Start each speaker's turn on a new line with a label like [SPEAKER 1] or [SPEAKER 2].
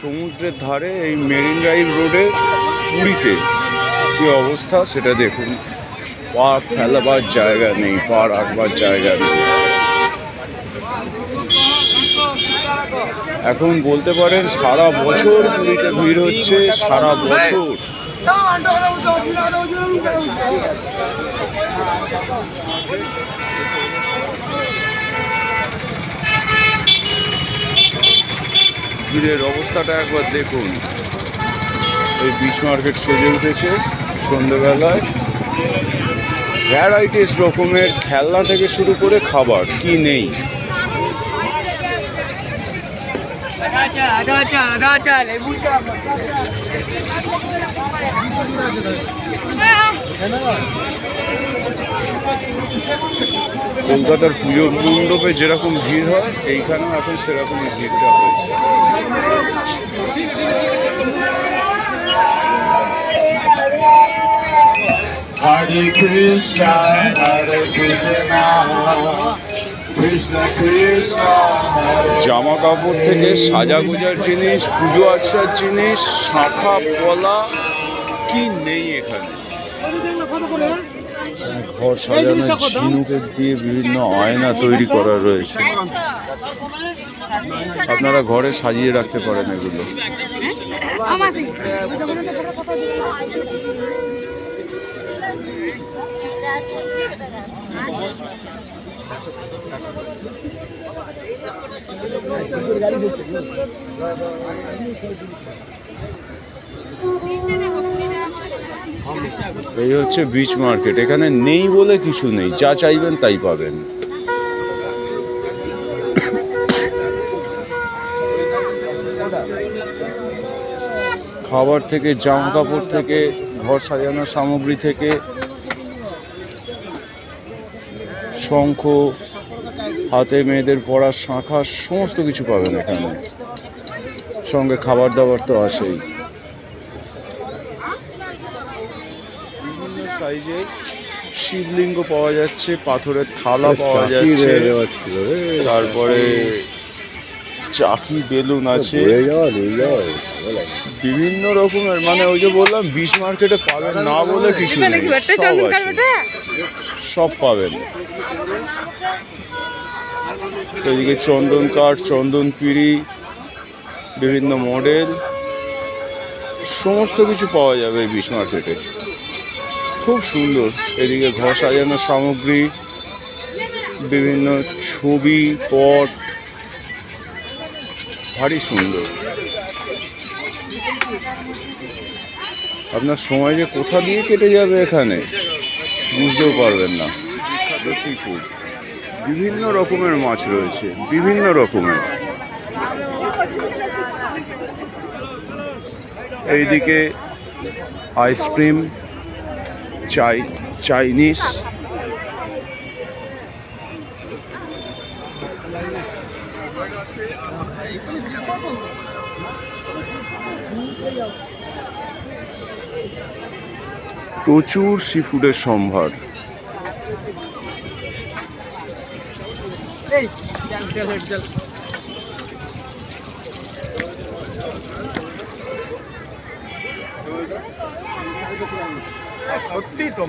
[SPEAKER 1] সমুদ্রের ধারে এই মেরিন ড্রাইভ রোডে পুরীতে কি অবস্থা সেটা দেখুন। পা ফেলাবার জায়গা নেই, পা রাখবার জায়গা নেই। এখন বলতে পারেন সারা বছর পুরীতে ভিড় হচ্ছে, সারা বছর। ভিড়ের অবস্থাটা একবার দেখুন। এই বিচ মার্কেট সেজে উঠেছে সন্ধ্যেবেলায়। ভ্যারাইটিস রকমের খেলনা থেকে শুরু করে খাবার কি নেই। কলকাতার পুজো মণ্ডপে যেরকম ভিড় হয় এইখানেও এখন সেরকমই ভিড়টা হয়েছে।
[SPEAKER 2] Hare Krishna, Hare Krishna, Krishna Krishna,
[SPEAKER 1] জামা কাপড় থেকে সাজাগোজার জিনিস, পুজো আর্চার জিনিস, শাঁখা পলা কি নেই এখানে। ঘর সাজানোর ঝিনুকের দিয়ে বিভিন্ন আয়না তৈরি করা রয়েছে, আপনারা ঘরে সাজিয়ে রাখতে পারেন এগুলো। এই হচ্ছে বিচ মার্কেট। এখানে নেই বলে কিছু নেই, যা চাইবেন তাই পাবেন। খাবার থেকে, জামা কাপড় থেকে, ঘর সাজানোর সামগ্রী থেকে, শঙ্খ, হাতে মেয়েদের পরার শাঁখা, সমস্ত কিছু পাবেন এখানে। সঙ্গে খাবার দাবার তো আসেই। বিভিন্ন সাইজের শিবলিঙ্গ পাওয়া যাচ্ছে, পাথরের থালা পাওয়া যাচ্ছে, তারপরে চাকি বেলুন আছে, বিভিন্ন রকমের। মানে ওই যে বললাম বিচ মার্কেটে পাবেন না বলে কিছু নেই, সব আছে, সব পাবেন। এদিকে চন্দন কাঠ, চন্দন পিঁড়ি, বিভিন্ন মডেল, সমস্ত কিছু পাওয়া যাবে এই বিচ মার্কেটে। খুব সুন্দর। এদিকে ঘর সাজানোর সামগ্রী, বিভিন্ন ছবি, পট, ভারী সুন্দর। আপনার সময় যে কোথা দিয়ে কেটে যাবে এখানে বুঝতেও পারবেন না। বিখ্যাত সি ফুড, বিভিন্ন রকমের মাছ রয়েছে, বিভিন্ন রকমের। এইদিকে আইসক্রিম, চাইনিজ, প্রচুর সি ফুডের সম্ভার।
[SPEAKER 3] সত্যি তো